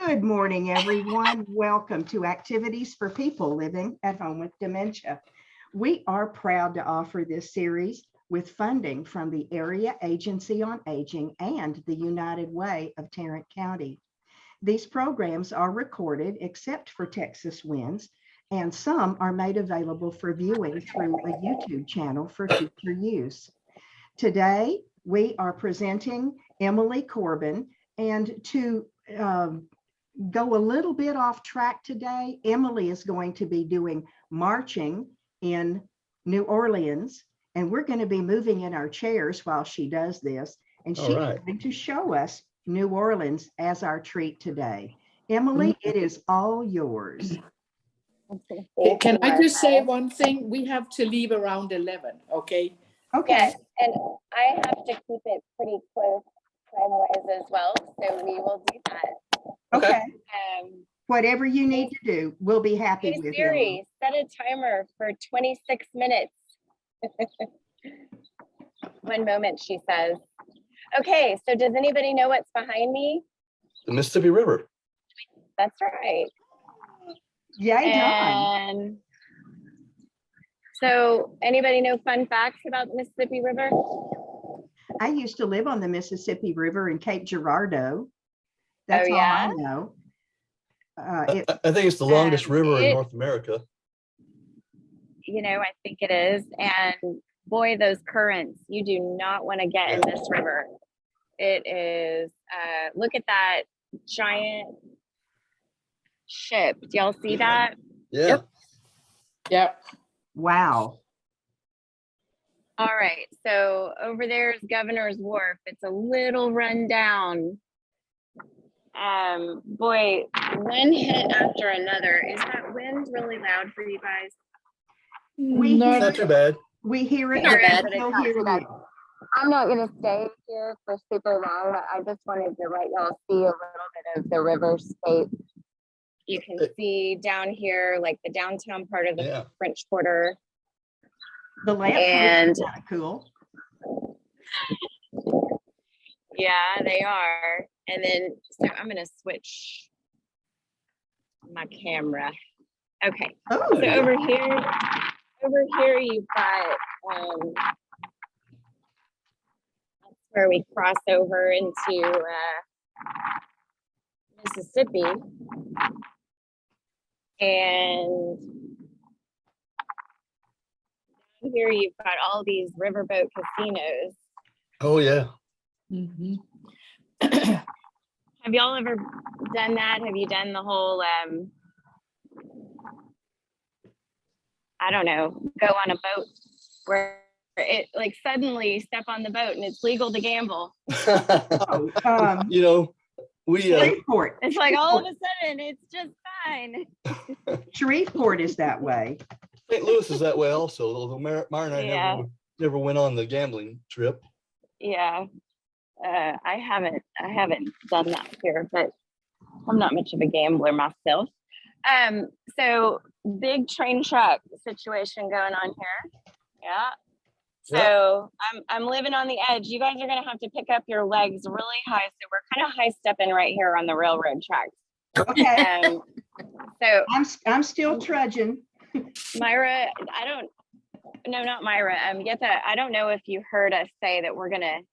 Good morning, everyone. Welcome to Activities for People Living at Home with Dementia. We are proud to offer this series with funding from the Area Agency on Aging and the United Way of Tarrant County. These programs are recorded except for Texas Winds, and some are made available for viewing through a YouTube channel for future use. Today, we are presenting Emily Corbin, and to go a little bit off track today, Emily is going to be doing marching in New Orleans, and we're going to be moving in our chairs while she does this, and she's going to show us New Orleans as our treat today. Emily, it is all yours. Can I just say one thing? We have to leave around 11, okay? Okay. Yes, and I have to keep it pretty close time-wise as well, so we will do that. Okay. Whatever you need to do, we'll be happy Hey with Siri, you. set a timer for 26 minutes. 1 moment, she says. Okay, so does anybody know what's behind me? The Mississippi River. That's right. Yay, Don. And so anybody know fun facts about the Mississippi River? I used to live on the Mississippi River in Cape Girardeau. That's all I know. I think it's the longest river in North America. You know, I think it is. And boy, those currents, you do not want to get in this river. It is, look at that giant ship. Do y'all see that? Yeah. Yep. Wow. All right. So over there is Governor's Wharf. It's a little run down. Boy, one hit after another. Is that wind really loud for you guys? It's not too bad. We hear it. Not bad, but but it's we'll not hear too bad. you. I'm not going to stay here for super long, but I just wanted to let y'all see a little bit of the river scape. You can see down here, like the downtown part of the French Quarter. The lamp and is kind of cool. Yeah, they are. And then, so I'm going to switch my camera. Okay. Oh, so over here you've got, that's where we cross over into Mississippi. And here you've got all these riverboat casinos. Oh yeah. Mm-hmm. Have y'all ever done that? Have you done the whole I don't know, go on a boat where it like suddenly step on the boat and it's legal to gamble? You know, we Shreveport. It's like all of a sudden it's just fine. Shreveport is that way. St. Louis is that way also, although Mara and I never went on the gambling trip. Yeah. I haven't done that here, but I'm not much of a gambler myself. So big train track situation going on here. Yeah. So I'm living on the edge. You guys are gonna have to pick up your legs really high. So we're kind of high stepping right here on the railroad tracks. Okay. So I'm still trudging. Myra, not Myra. Yetha, I don't know if you heard us say that we're gonna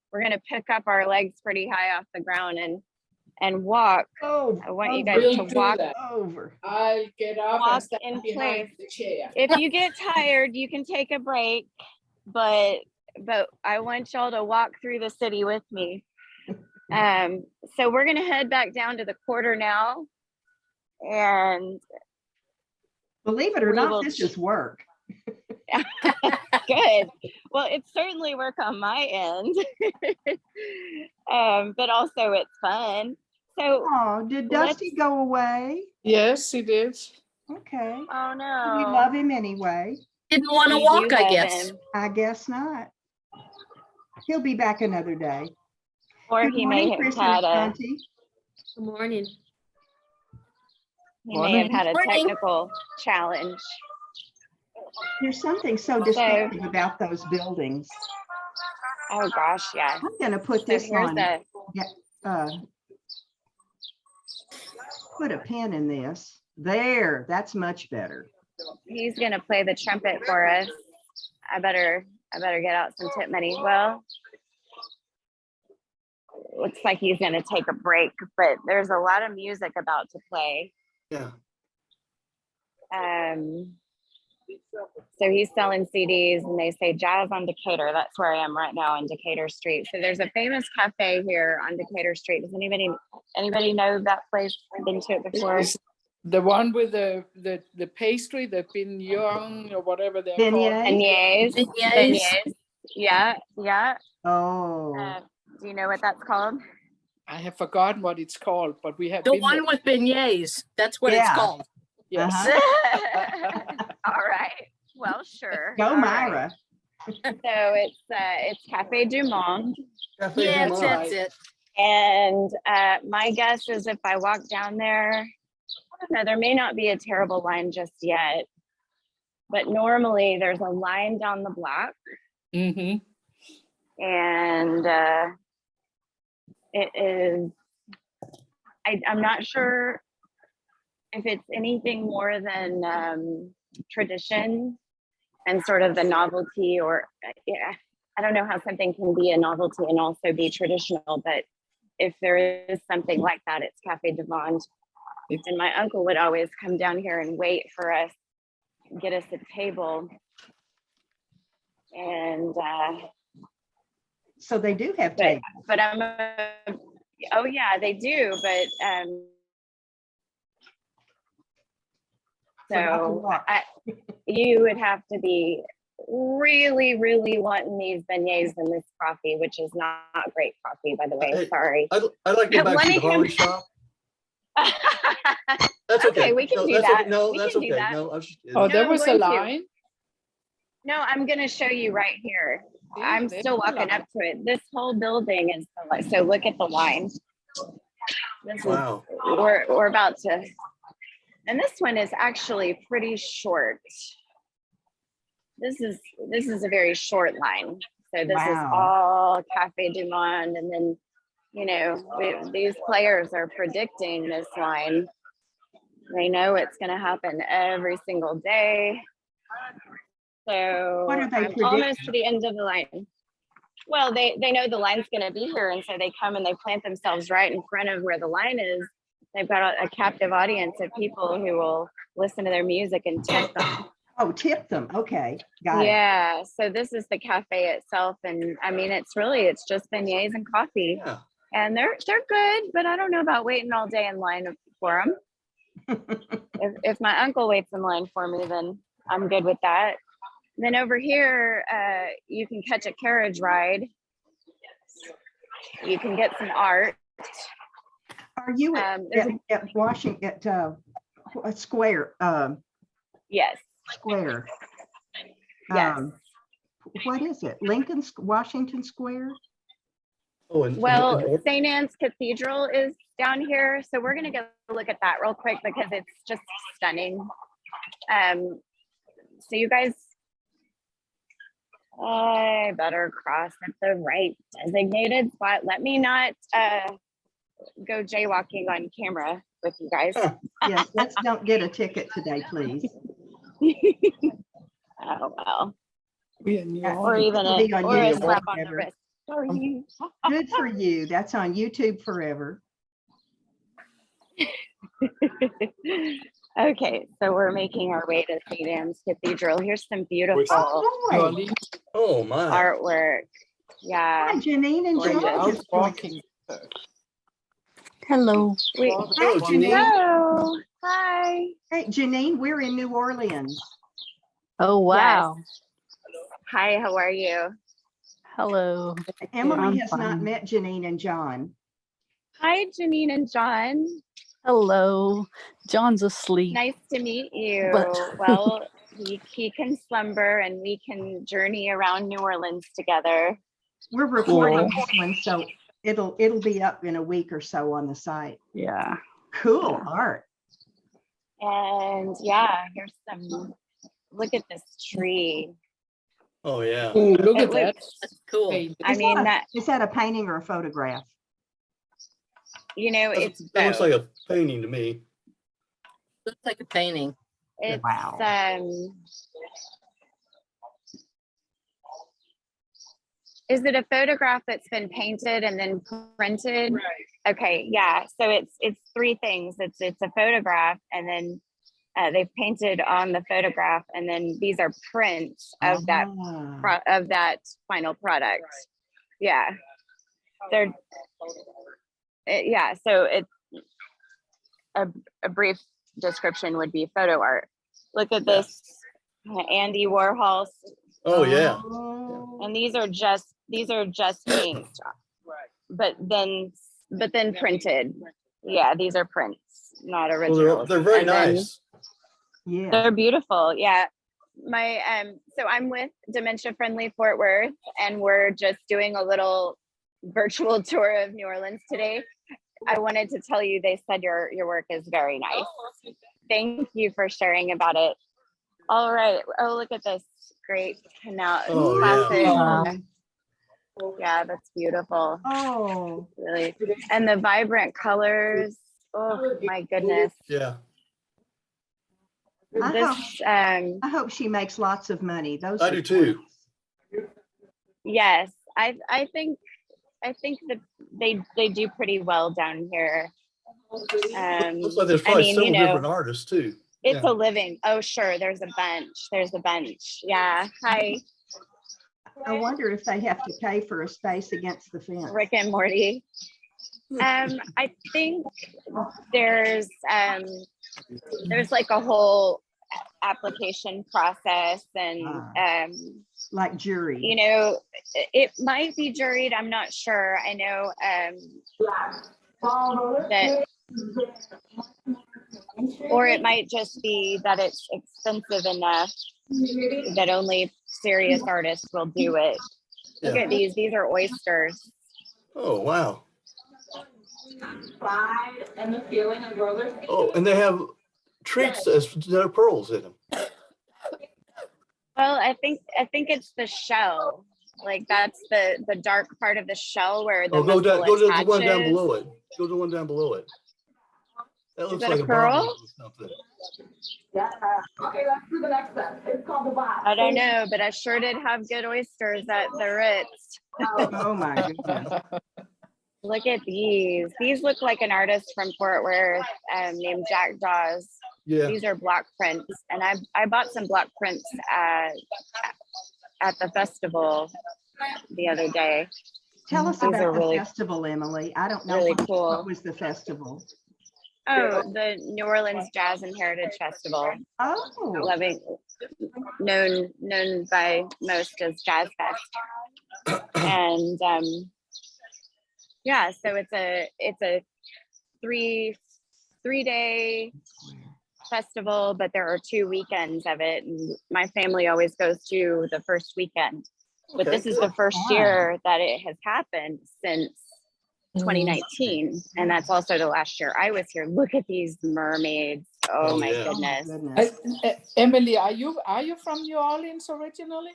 pick up our legs pretty high off the ground and walk. Oh, I want you guys to walk over. I'll get up and stand in behind place. the chair. If you get tired, you can take a break, but I want y'all to walk through the city with me. So we're gonna head back down to the quarter now, and believe it or not, this is work. Good. Well, it's certainly work on my end, but also it's fun. So, did Dusty go away? Yes, he did. Okay. Oh no. We love him anyway. Didn't want to walk, I guess. I guess not. He'll be back another day. Or he may have had a. Good morning. He may have had a technical challenge. There's something so distinctive about those buildings. Oh gosh, yeah. I'm gonna put this on. put a pin in this. There, that's much better. He's gonna play the trumpet for us. I better get out some tip money. Well, looks like he's gonna take a break, but there's a lot of music about to play. Yeah. So he's selling CDs, and they say Jazz on Decatur. That's where I am right now on Decatur Street. So there's a famous cafe here on Decatur Street. Does anybody know that place? I've been to it before. Is the one with the pastry, the pignon or whatever they're called. Beignets? Beignets. Yeah. Oh, Do you know what that's called? I have forgotten what it's called, but we have The been one there. with beignets. That's what it's Yeah. called. Yes. All right. Well, sure. go All right. Myra. So it's Cafe Du Monde, Cafe Yes, Du Monde. that's it. and my guess is if I walk down there, I don't know, there may not be a terrible line just yet, but normally there's a line down the block, Mm-hmm. and it is. I'm not sure if it's anything more than tradition and sort of the novelty, or I don't know how something can be a novelty and also be traditional, but if there is something like that, it's Cafe Du Monde. And my uncle would always come down here and wait for us, get us a table. And So they do have tables. but oh yeah, they do, but Forgot to so walk. you would have to be really, really wanting these beignets and this coffee, which is not great coffee, by the way. Hey, Sorry. I'd like to go back Let to me the barber shop. That's okay. Okay, we can No, do that's that. okay. No, We that's can do okay. that. No, I was just kidding. Oh, there I'm was a going to. line. No, I'm going to show you right here. Yeah, I'm there's still a walking line. up to it. This whole building is so look at the line. This Wow. is we're about to, and this one is actually pretty short. This is a very short line. So this is Wow. all Cafe Du Monde, and then these players are predicting this line. They know it's going to happen every single day. So What are they I'm predicting? almost to the end of the line. Well, they know the line's going to be here, and so they come and they plant themselves right in front of where the line is. They've got a captive audience of people who will listen to their music and tip them. Oh, tip them. Okay, got it. Yeah, so this is the cafe itself, and I mean it's just beignets and coffee, Yeah. and they're good, but I don't know about waiting all day in line for them. If my uncle waits in line for me, then I'm good with that. Then over here, you can catch a carriage ride. You can get some art. Are you at Washington Square? Yes. Square. Yes. What is it? Washington Square? Oh, and Well, St. Anne's Cathedral is down here, so we're gonna go look at that real quick because it's just stunning. So you guys, I better cross at the right designated spot. Let me not go jaywalking on camera with you guys. Yes, let's don't get a ticket today, please. Oh well. Yeah, Or even it'll be on or a YouTube slap on the forever. wrist. Sorry. Good for you. That's on YouTube forever. Okay, so we're making our way to St. Anne's Cathedral. Here's some beautiful Oh, boy. oh my. artwork. Yeah. Hi, Janine and Gorgeous. John. Out just joined. walking. Hello. Hello, Janine. Hello. Hi. Hey, Janine, we're in New Orleans. Oh, wow. Hi, how are you? Hello. Emily I'm has not fine. met Janine and John. Hi, Janine and John. Hello. John's asleep. Nice to meet you. But- Well, he can slumber and we can journey around New Orleans together. We're recording Cool. this one, so it'll be up in a week or so on the site. Yeah. Cool art. And yeah, here's some, look at this tree. Oh yeah. Ooh, look It at that. looks- That's cool. Hey, I Is mean, that a painting or a photograph? you know, it's That looks like a painting to me. Looks like a painting. it's Wow. Is it a photograph that's been painted and then printed? Right. Okay, yeah. So it's three things. It's a photograph, and then they've painted on the photograph, and then these are prints of that final product. Yeah, they're yeah. So it's a brief description would be photo art. Look at this, Andy Warhol. Oh yeah. And these are just inked, but then printed. Yeah, these are prints, not originals. Well, they're very nice. Yeah, They're beautiful. Yeah. So I'm with Dementia Friendly Fort Worth, and we're just doing a little virtual tour of New Orleans today. I wanted to tell you, they said your work is very nice. Thank you for sharing about it. All right. Oh, look at this great canal. Oh, classic. yeah. Yeah, that's beautiful. oh, Really. And the vibrant colors. Oh my goodness. Yeah. I hope she makes lots of money. Those I do too. Yes, I think that they do pretty well down here. Looks like there's probably several different artists too. It's a living. Oh, sure. There's a bunch. Yeah. Hi. I wonder if they have to pay for a space against the fence. Rick and Morty. I think there's like a whole application process, and like jury. you know, it might be juried. I'm not sure. I know that, or it might just be that it's expensive enough that only serious artists will do it. Look at these. These are oysters. Oh wow. Oh, and they have treats that are pearls in them. Well, I think it's the shell. Like that's the dark part of the shell where the go to the one down attaches. below it. Go to the one down below it. That looks that like a pearl? bottle or something. Okay, let's do the next step. It's called the box. I don't know, but I sure did have good oysters at the Ritz. Oh my goodness. Look at these. These look like an artist from Fort Worth named Jack Jaws. Yeah. These are block prints, and I bought some block prints at the festival the other day. Tell us These about are the really, festival, Emily. I don't know really what, cool. what was the festival. Oh, the New Orleans Jazz and Heritage Festival. Oh, Known by most as Jazz Fest. And yeah, so it's a three-day festival, but there are 2 weekends of it, and my family always goes to the first weekend. But this is the first year that it has happened since 2019, and that's also the last year I was here. Look at these mermaids. Oh my goodness. Emily, are you from New Orleans originally?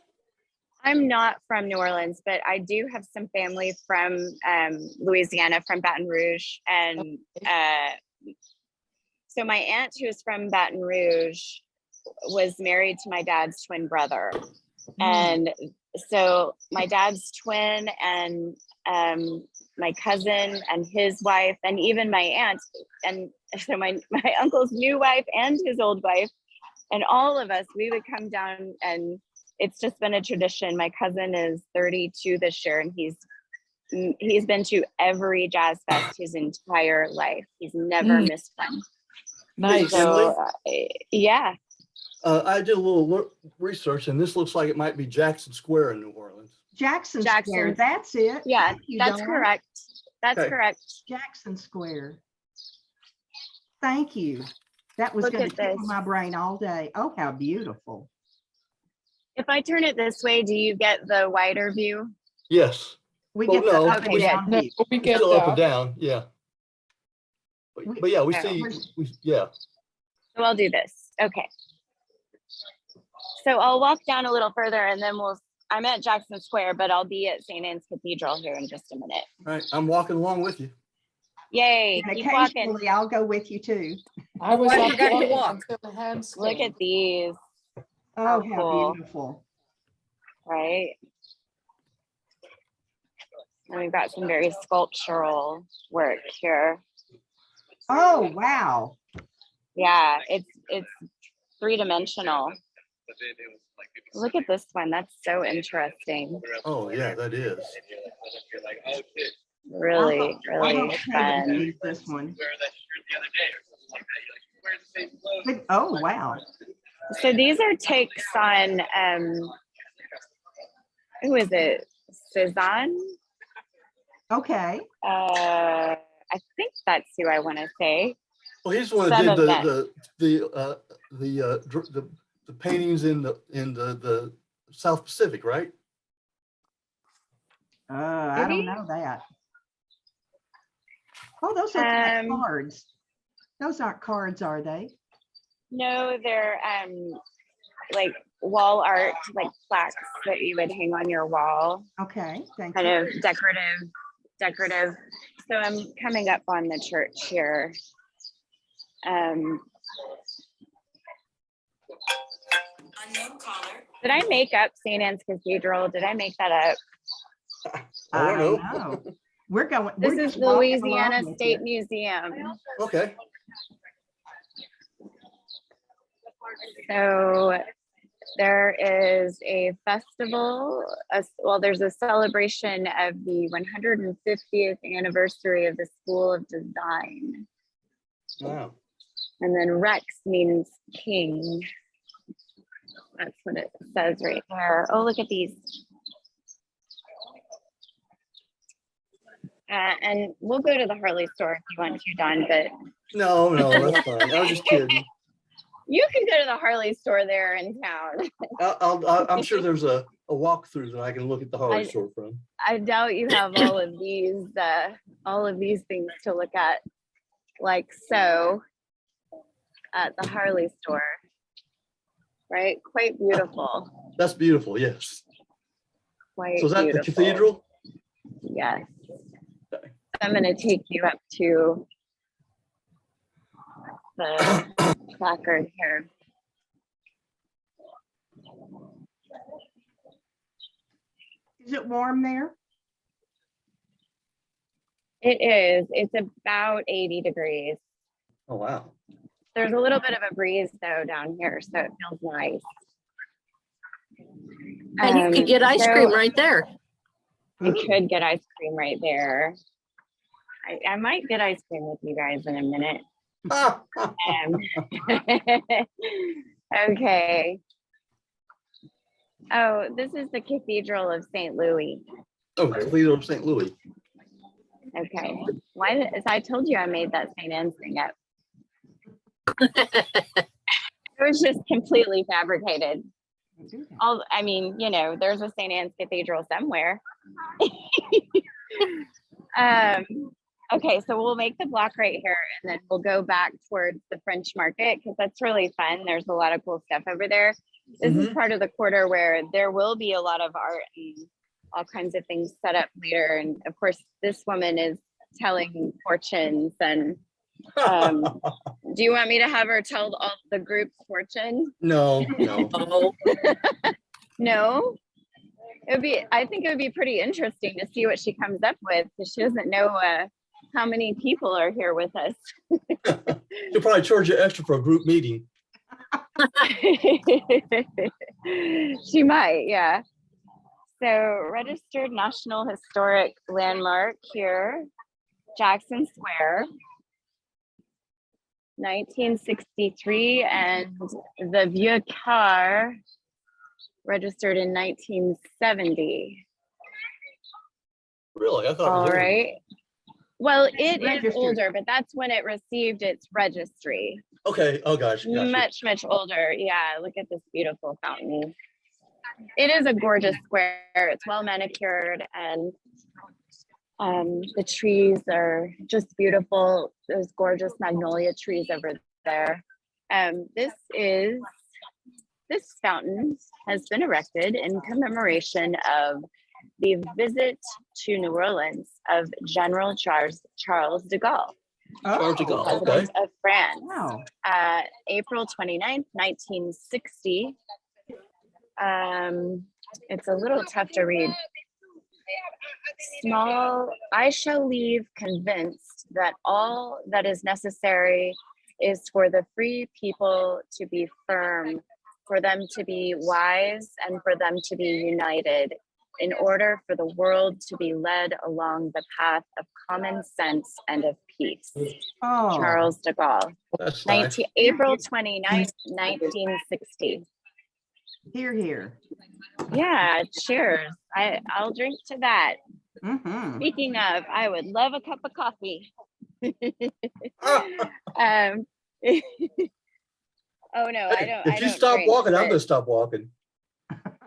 I'm not from New Orleans, but I do have some family from Louisiana, from Baton Rouge. And so my aunt, who's from Baton Rouge, was married to my dad's twin brother. And so my dad's twin and my cousin and his wife, and even my aunt, and so my uncle's new wife and his old wife, and all of us, we would come down, and it's just been a tradition. My cousin is 32 this year, and he's been to every jazz fest his entire life. He's never missed one. Nice. So, yeah. I did a little research, and this looks like it might be Jackson Square in New Orleans. Jackson Square, that's it. Yeah, you, that's Dawn. correct. That's correct. Jackson Square. Thank you. That was going to tickle my brain all day. Oh, how beautiful. If I turn it this way, do you get the wider view? Yes. We Well, get no, the up and down view. We get Still up and that. down, yeah. But yeah, we see, yeah. So I'll do this. Okay. So I'll walk down a little further, and then I'm at Jackson Square, but I'll be at St. Anne's Cathedral here in just a minute. All right, I'm walking along with you. Yay, And keep walking. occasionally I'll go with you too. I was Why up you gotta walking walk? until the hands Look came. at these, Oh, Oh, how cool. beautiful. right? And we've got some very sculptural work here. Oh, wow. Yeah, it's three-dimensional. Look at this one. That's so interesting. Oh, yeah, that is. Really, I really hope Taylor fun. sees this one. But, oh, wow. So these are takes on who is it? Cezanne? Okay. I think that's who I want to say. Well, he's the one that Some did of the paintings in the South Pacific, right? I don't know that. Oh, those look like cards. Those aren't cards, are they? No, they're like wall art, like plaques that you would hang on your wall. Okay, thank Kind you. of decorative. So I'm coming up on the church here. Did I make up St. Anne's Cathedral? Did I make that up? I don't know. We're going. This we're is just walking Louisiana along with State you. Museum. Okay. So there is a festival, well, there's a celebration of the 150th anniversary of the School of Design. Wow. And then Rex means king. That's what it says right there. Oh, look at these. And we'll go to the Harley store if you want to, Don, but No, that's fine. I was just kidding. you can go to the Harley store there in town. I'm sure there's a walkthrough that I can look at the Harley store from. I doubt you have all of these things to look at, like so, at the Harley store, right? Quite beautiful. That's beautiful, yes. Quite So is that beautiful. the cathedral? Yes. I'm going to take you up to the placard here. Is it warm there? It is. It's about 80 degrees. Oh, wow. There's a little bit of a breeze though down here, so it feels nice. And you can get ice cream right there. I could get ice cream right there. I might get ice cream with you guys in a minute. Okay. Oh, this is the Cathedral of St. Louis. Oh, Cathedral of St. Louis. Okay. So I told you I made that St. Anne's thing up. It was just completely fabricated. I mean, there's a St. Anne's Cathedral somewhere. Okay, so we'll make the block right here and then we'll go back towards the French Market because that's really fun. There's a lot of cool stuff over there. This is part of the quarter where there will be a lot of art and all kinds of things set up later. And of course, this woman is telling fortunes. And do you want me to have her tell all the group's fortune? No. No? I think it would be pretty interesting to see what she comes up with because she doesn't know how many people are here with us. She'll probably charge you extra for a group meeting. She might, yeah. So registered National Historic Landmark here, Jackson Square, 1963, and the Vieux Car registered in 1970. Really? I thought it was All older. right. Well, it Registered. is older, but that's when it received its registry. Okay. Oh, gosh. Much older. Yeah, look at this beautiful fountain. It is a gorgeous square. It's well manicured and the trees are just beautiful. Those gorgeous magnolia trees over there. This fountain has been erected in commemoration of the visit to New Orleans of General Charles de Gaulle, Charles de Gaulle, okay. President of France, Wow. April 29th, 1960. It's a little tough to read. Small, I shall leave convinced that all that is necessary is for the free people to be firm, for them to be wise, and for them to be united, in order for the world to be led along the path of common sense and of peace. Oh, Charles de Gaulle, That's nice. April 29th, 1960. here, here. Yeah, cheers. I'll drink to that. Mm-hmm. Speaking of, I would love a cup of coffee. Oh no, I don't. If you stop drink, walking, I'm but- gonna stop walking.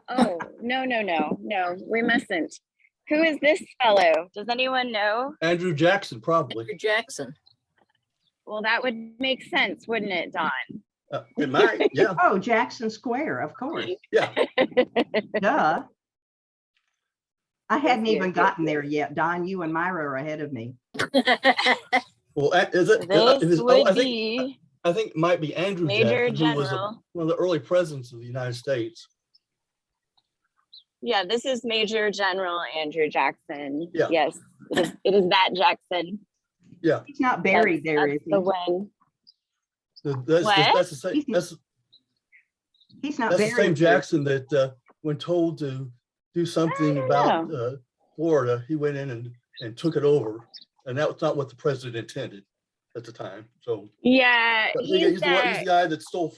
Oh, no, we mustn't. Who is this fellow? Does anyone know? Andrew Jackson, probably. Andrew Jackson. Well, that would make sense, wouldn't it, Don? It might, yeah, Oh, Jackson Square, of course. yeah. Duh. I hadn't Yes, even yes, gotten there yet. Don, you and Myra are ahead of me. Well, is it? This would be I think it might be Andrew Major Jackson, who was General. one of the early presidents of the United States. Yeah, this is Major General Andrew Jackson. Yeah. Yes, it is that Jackson. Yeah, He's not buried there, That's is he? the one. that's the same. He's not That's the buried same there. Jackson that when told to do something about Florida, he went in and took it over, and that was not what the president intended at the time. So Yeah, but he's the guy that stole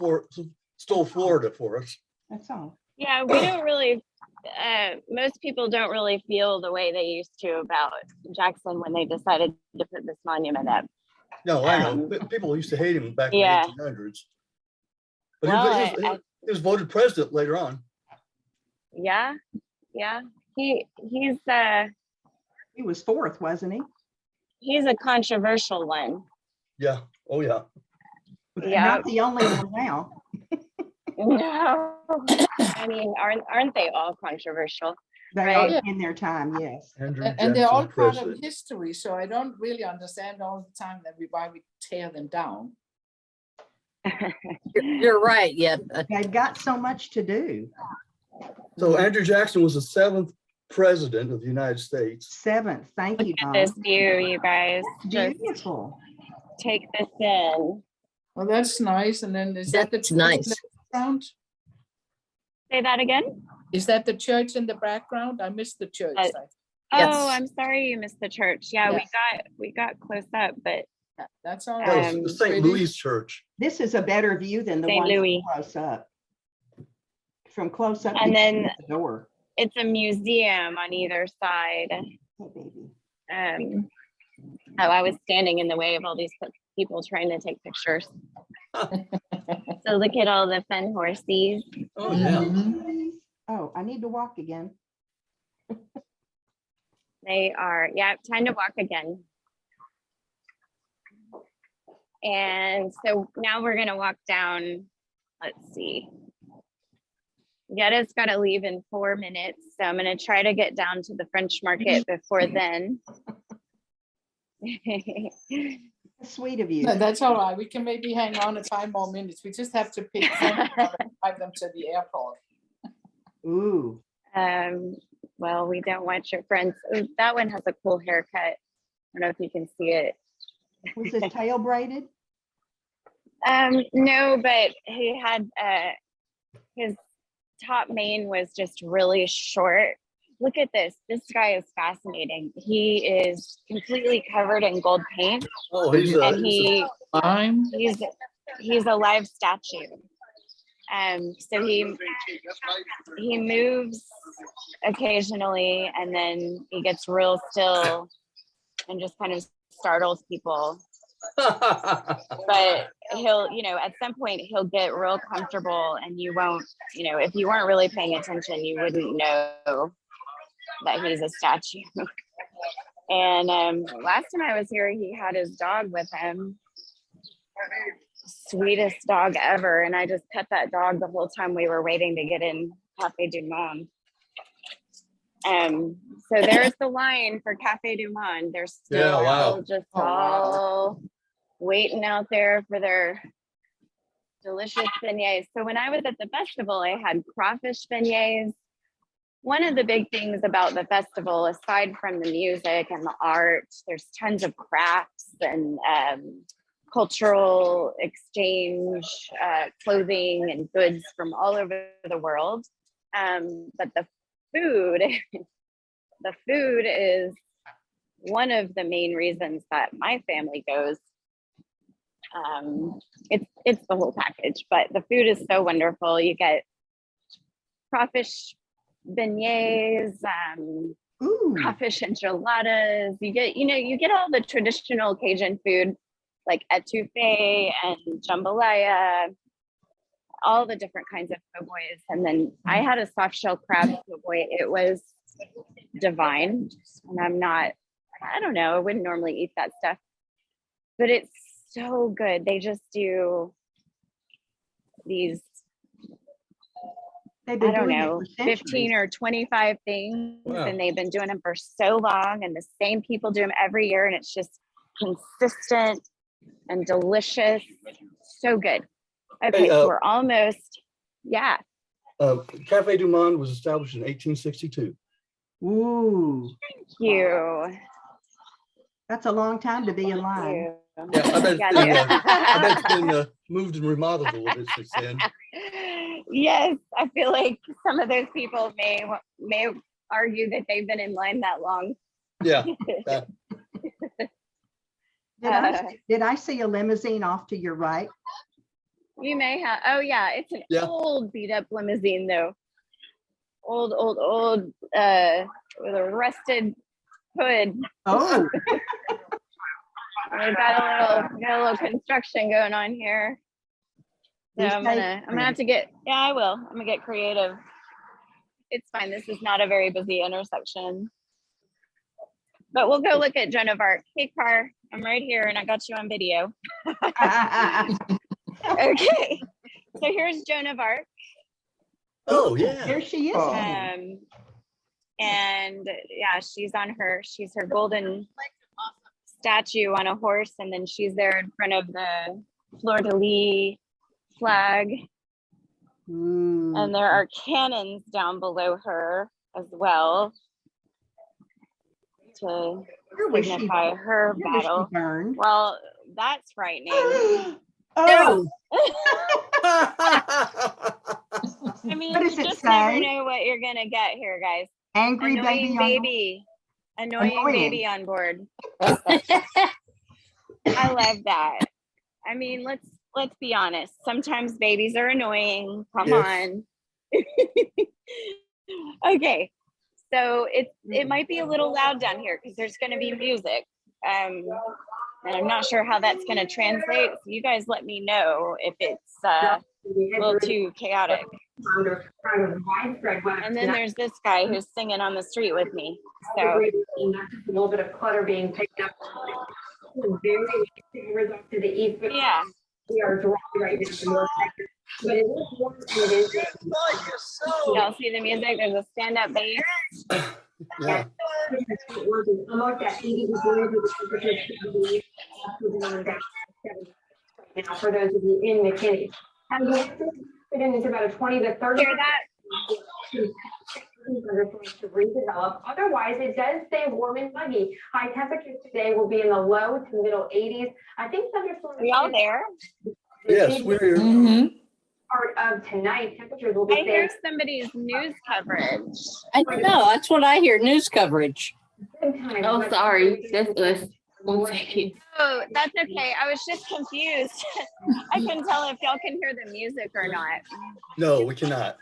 Florida for us. That's all. yeah, we don't really, most people don't really feel the way they used to about Jackson when they decided to put this monument up. No, I know. People used to hate him back yeah. in the 1800s. But Well, he was voted president later on. Yeah, he's He was fourth, wasn't he? he's a controversial one. Yeah. Oh, yeah. Yeah. Not the only one now. No, I mean, aren't they all controversial? They Right. are in their time, yes. Andrew And they're all Jackson, part of president. history, so I don't really understand all the time why we tear them down. You're right. Yeah. They've got so much to do. So Andrew Jackson was the 7th president of the United States. 7th. Thank you, Look at Don. this view, you guys. Just Beautiful. take this in. Well, that's nice. And then is that the That's church nice. in the background? Say that again. Is that the church in the background? I missed the church. Yes. Oh, I'm sorry you missed the church. Yeah, Yes. we got close up, but That's all That right. was the St. pretty. Louis Church. This is a better view than the St. one Louis. from close up. From close up. And you then- can see the door. it's a museum on either side. Hey, baby. I was standing in the way of all these people trying to take pictures. So look at all the fun horses. Oh, yeah. Mhm. Oh, I need to walk again. They are, yeah, time to walk again. And so now we're gonna walk down, let's see. Yetta's gotta leave in 4 minutes, so I'm gonna try to get down to the French market before then. Sweet of you. No, that's all right. We can maybe hang on 5 more minutes. We just have to pick them up and drive them to the airport. Ooh. Well, we don't want your friends. Ooh, that one has a cool haircut. I don't know if you can see it. Was his tail braided? No, but he had his top mane was just really short. Look at this. This guy is fascinating. He is completely covered in gold paint, Oh, he's and he's a live statue. So he moves occasionally, and then he gets real still and just kind of startles people. But he'll, at some point he'll get real comfortable, and you won't, if you weren't really paying attention, you wouldn't know that he's a statue. And last time I was here, he had his dog with him. Sweetest dog ever. And I just pet that dog the whole time we were waiting to get in Cafe du Monde. So there's the line for Cafe Du Monde. They're still just all waiting out there for their delicious beignets. So when I was at the festival, I had crawfish beignets. One of the big things about the festival, aside from the music and the art, there's tons of crafts and cultural exchange, clothing and goods from all over the world. But the food, the food is one of the main reasons that my family goes. It's the whole package, but the food is so wonderful. You get crawfish beignets, crawfish enchiladas. You get all the traditional Cajun food like etouffee and jambalaya, all the different kinds of po' boys. And then I had a soft shell crab po' boy. It was divine. And I don't know, I wouldn't normally eat that stuff, but it's so good. They just do these, I don't know, 15 or 25 things. Wow. And they've been doing them for so long, and the same people do them every year, and it's just consistent and delicious. So good. Okay, so we're almost, yeah. Cafe Du Monde was established in 1862. Ooh. Thank you. That's a long time to be alive. Yeah, I bet it's been moved and remodeled a little bit since then. Yes, I feel like some of those people may argue that they've been in line that long. Yeah. Did I see a limousine off to your right? You may have. Oh yeah, it's an old beat up limousine though. Old with a rusted hood. Oh. We've got a little construction going on here. So I'm gonna have to get, I will. I'm gonna get creative. It's fine. This is not a very busy intersection. But we'll go look at Joan of Arc. Hey car, I'm right here and I got you on video. Okay. So here's Joan of Arc. Oh yeah. There she is. And yeah, she's her golden statue on a horse, and then she's there in front of the fleur-de-lis flag. And there are cannons down below her as well to signify her battle. Well, that's frightening. Oh. I mean, you just never know what you're gonna get here, guys. Angry annoying baby on board. I love that. I mean, let's be honest. Sometimes babies are annoying. Come on. Okay, so it might be a little loud down here because there's going to be music, and I'm not sure how that's going to translate. So you guys let me know if it's a little too chaotic. And then there's this guy who's singing on the street with me. So a little bit of clutter being picked up. To the east. Yeah. We are dry right now. But it is warm and it is. Y'all see the music? There's a stand-up bass. Yeah. I'm like that 80 degrees now for those of you in McKinney. And it's about a 20 to 30. Hear that? To redevelop. Otherwise, it does stay warm and muggy. High temperatures today will be in the low to middle 80s. I think thunderstorms. Are y'all there? Yes, we're here. Part of tonight, temperatures will be. I hear somebody's news coverage. I know, that's what I hear, news coverage. Oh, sorry. That's us. 1 second. Oh, that's okay. I was just confused. I couldn't tell if y'all can hear the music or not. No, we cannot.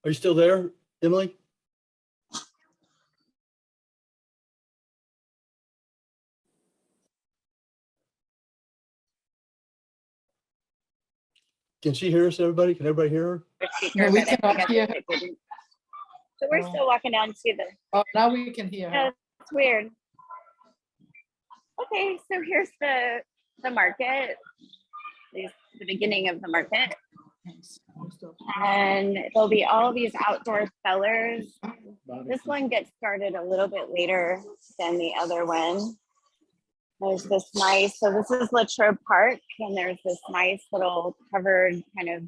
Are you still there, Emily? Can she hear us, everybody? Can everybody hear her? No, we cannot hear her. So we're still walking down to the. Oh, now we can hear her. It's weird. Okay, so here's the market, the beginning of the market. And there'll be all these outdoor sellers. This one gets started a little bit later than the other one. There's this nice, so this is Latrobe Park, and there's this nice little covered kind of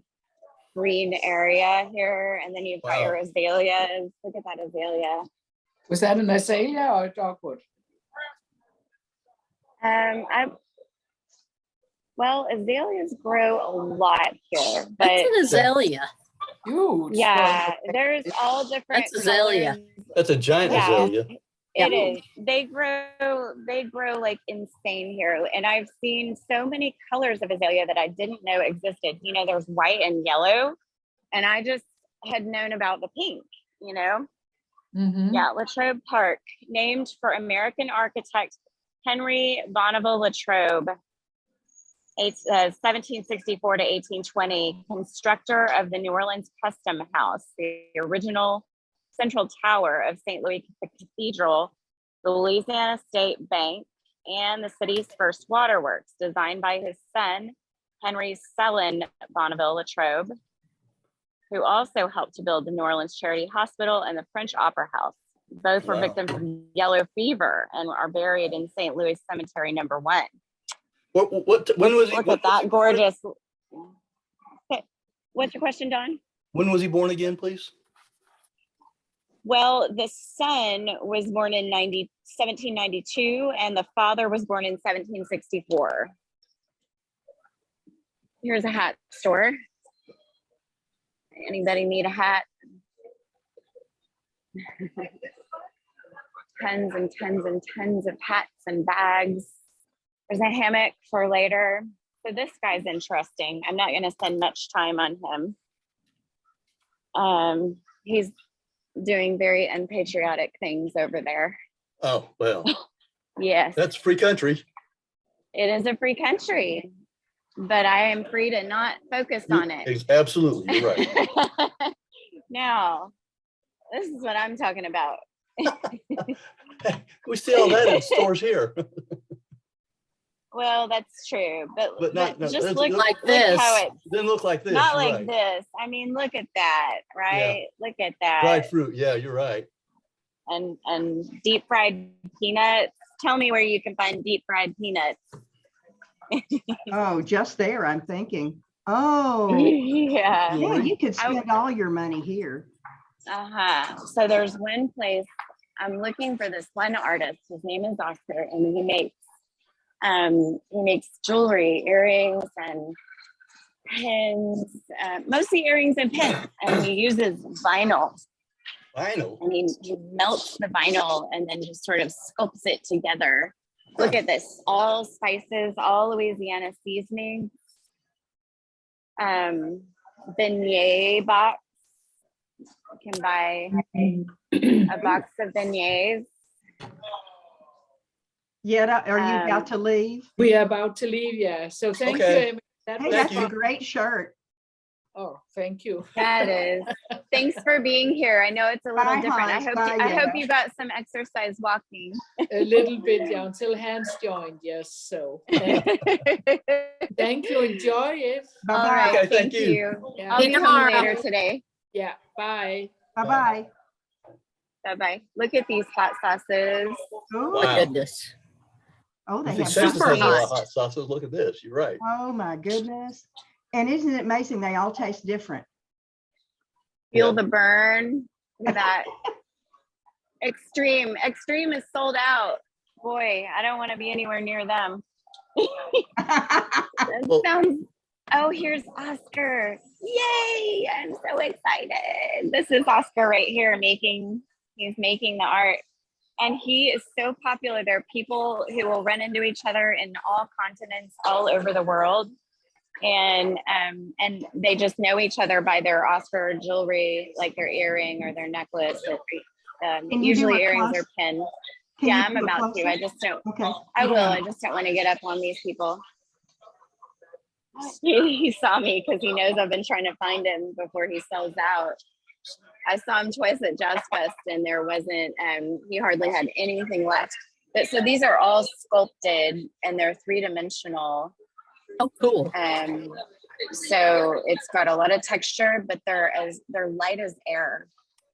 green area here. And then you've got your azaleas. Look at that azalea. Was that an azalea or a dogwood? Well, azaleas grow a lot here, but That's an azalea. Huge. yeah, there's all different That's azalea. colors. That's a giant azalea. It is. They grow like insane here. And I've seen so many colors of azalea that I didn't know existed. You know, there's white and yellow, and I just had known about the pink, you know? Mm-hmm. Yeah, Latrobe Park, named for American architect Henry Bonneville Latrobe, 1764 to 1820, constructor of the New Orleans Custom House, the original central tower of St. Louis Cathedral, the Louisiana State Bank, and the city's first waterworks, designed by his son, Henry Sellon Bonneville Latrobe, who also helped to build the New Orleans Charity Hospital and the French Opera House. Both were victims of yellow fever and are buried in St. Louis Cemetery No. 1. When was he? Look at that gorgeous. Okay. What's your question, Don? When was he born again, please? Well, the son was born in 1792, and the father was born in 1764. Here's a hat store. Anybody need a hat? Tons and tons and tons of hats and bags. There's a hammock for later. So this guy's interesting. I'm not going to spend much time on him. He's doing very unpatriotic things over there. Oh, well. Yes. That's a free country. It is a free country, but I am free to not focus on it. Absolutely, you're right. Now, this is what I'm talking about. We see all that in stores here. Well, that's true, but not just look like this. Look how it Didn't look like this. not you're like right. this. I mean, look at that, right? Look at that. Dried fruit. Yeah, you're right. And deep fried peanuts. Tell me where you can find deep fried peanuts. Oh, just there, I'm thinking. Oh, Yeah. yeah, you could spend all your money here. So there's one place I'm looking for, this one artist. His name is Oscar, and he makes jewelry, earrings, and pins, mostly earrings and pins. And he uses vinyl. Vinyl. And he melts the vinyl and then just sort of sculpts it together. Look at this, all spices, all Louisiana seasoning. Beignet box. You can buy a box of beignets. Yetta, are you about to leave? We are about to leave, yeah. So thank you, Amy. That Hey, was that's a fun. great shirt. Oh, thank you. That is. Thanks for being here. I know it's a little Bye, different. Hans. I Bye, hope Yetta. you got some exercise walking. A little bit, yeah, until Hans joined, yes. So thank you. Enjoy it. All Bye-bye. right. Okay, thank thank you. you. Yeah. I'll be coming Tomorrow. later today. Yeah, bye. Bye-bye. Bye-bye. Look at these hot sauces. Oh, Wow. Goodness. oh, I they think have Texas super has a lot of hot. hot sauces. Look at this. You're right. Oh my goodness. And isn't it amazing? They all taste different. Feel Yeah. the burn. Look at that. Extreme is sold out. Boy, I don't want to be anywhere near them. That Well- sounds. Oh, here's Oscar. Yay! I'm so excited. This is Oscar right here he's making the art. And he is so popular. There are people who will run into each other in all continents all over the world. And they just know each other by their Oscar jewelry, like their earring or their necklace. Can you do Usually a earrings close- or pins. Can Yeah, you I'm do a about to. closer? I just don't. Okay. I will. I just don't want to get up on these people. He saw me because he knows I've been trying to find him before he sells out. I saw him twice at Jazz Fest, and there wasn't. He hardly had anything left. But so these are all sculpted and they're 3-dimensional. Oh, cool. So it's got a lot of texture, but they're light as air.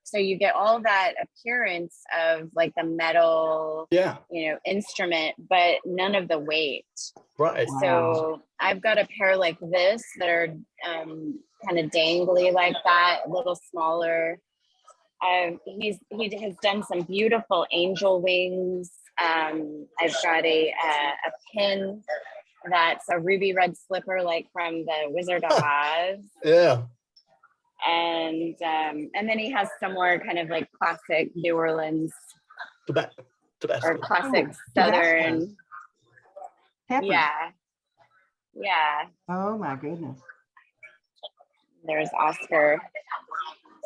So you get all that appearance of like the metal, Yeah, instrument, but none of the weight. right. So I've got a pair like this that are kind of dangly like that, a little smaller. He has done some beautiful angel wings. I've got a pin that's a ruby red slipper, like from the Wizard of Oz. Yeah. And then he has some more kind of like classic New Orleans Tabasco. or classic Oh, Southern. Peppers. Yeah. Oh my goodness. There's Oscar.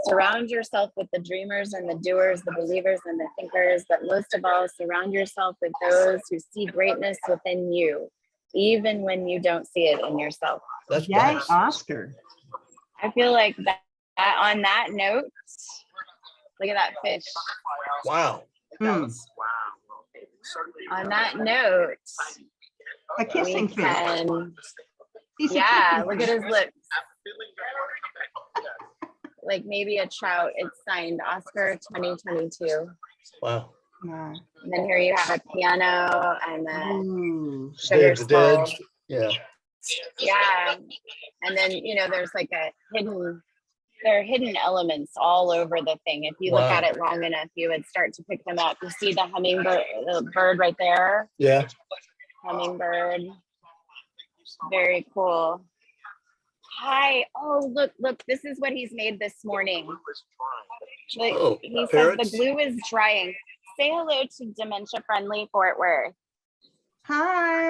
Surround yourself with the dreamers and the doers, the believers and the thinkers, but most of all, surround yourself with those who see greatness within you, even when you don't see it in yourself. That's Yay, nice. Oscar. I feel like that on that note, look at that fish. Wow. Hmm. On that note, A kissing fish. He's a yeah, kissing look fish. at his lips. Like maybe a trout. It's signed Oscar 2022. Wow. Wow. And then here you have a piano and a Ooh. sugar Dead, the skull. dead. Yeah. Yeah. And then, there's like there are hidden elements all over the thing. If you look Wow. at it long enough, you would start to pick them up. You see the hummingbird, the bird right there. Yeah. Hummingbird. Very cool. Hi. Oh, look. This is what he's made this morning. Oh, He says parrots? the glue is drying. Say hello to Dementia Friendly Fort Worth. Hi.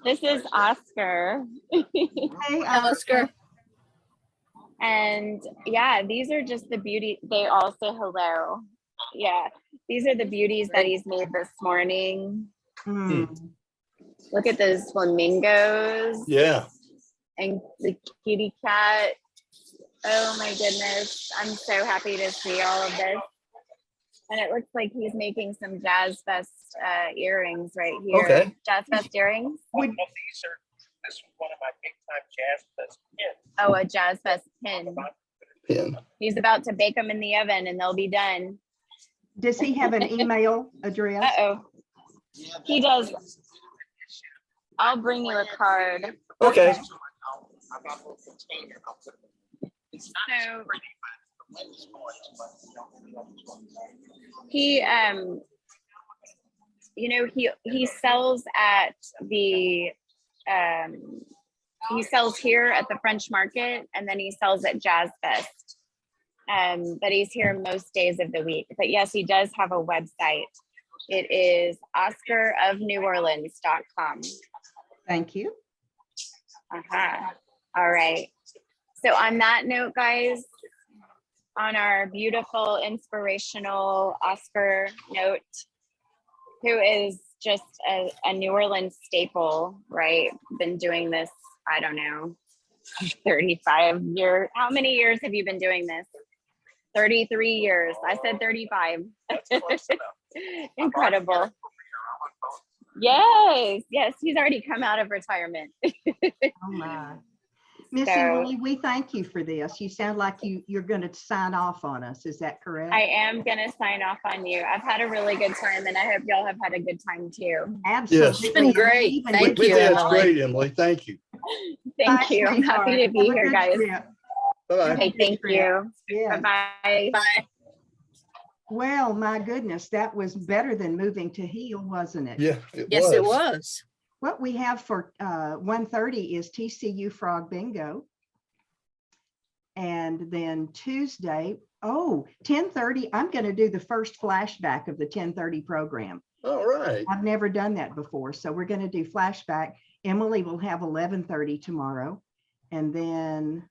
This is Oscar. Hey, Oscar. And yeah, these are just the beauty. They all say hello. Yeah, these are the beauties that he's made this morning. Hmm. Look at those flamingos Yeah. and the kitty cat. Oh my goodness. I'm so happy to see all of this. And it looks like he's making some Jazz Fest earrings right here. Okay. Jazz Fest earrings? Would- This was one of my big time Jazz Fest pins. Oh, a Jazz Fest pin. Pin. He's about to bake them in the oven and they'll be done. Does he have an email address? Uh-oh. He does. I'll bring you a card. Okay. So he he sells at the he sells here at the French Market and then he sells at Jazz Fest. But he's here most days of the week. But yes, he does have a website. It is oscarofneworleans.com. Thank you. All right. So on that note, guys, on our beautiful, inspirational Oscar note, who is just a New Orleans staple, right? Been doing this, I don't know, 35 years. How many years have you been doing this? 33 years. I said 35. Incredible. Yes, he's already come out of retirement. Oh my. Miss Emily, we thank you for this. You sound like you're going to sign off on us. Is that correct? I am going to sign off on you. I've had a really good time and I hope y'all have had a good time too. Absolutely. Yes. It's been great. Even Thank with- you, That's Emily. great, Emily. Thank you. Thank you. I'm happy to be Have a here, good guys. trip. Bye-bye. Okay, thank you. Yeah. Bye-bye. Bye. Well, my goodness, that was better than moving to Heel, wasn't it? Yeah, it Yes, was. it was. What we have for 1:30 is TCU Frog Bingo. And then Tuesday, 10:30, I'm going to do the first flashback of the 10:30 program. All right. I've never done that before. So we're going to do flashback. Emily will have 11:30 tomorrow. And then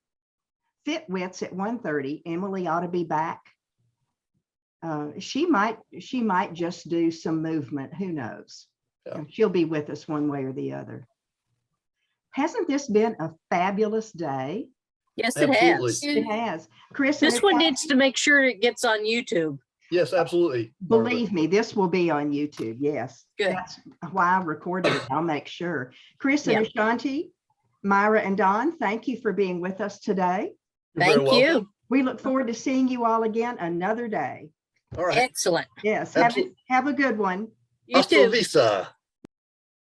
Fitwits at 1:30. Emily ought to be back. She might just do some movement. Who knows? Yeah. She'll be with us one way or the other. Hasn't this been a fabulous day? Yes, it Absolutely. has. It has. Chris, This one needs to make sure it gets on YouTube. Yes, absolutely. Barbara. Believe me, this will be on YouTube. Yes. Good. That's why I recorded it. I'll make sure. Chris and Yeah. Ashanti, Myra and Don, thank you for being with us today. You're very Thank you. welcome. We look forward to seeing you all again another day. All right. Excellent. Yes. Absolutely. Have a good one. You Hasta too. Vista.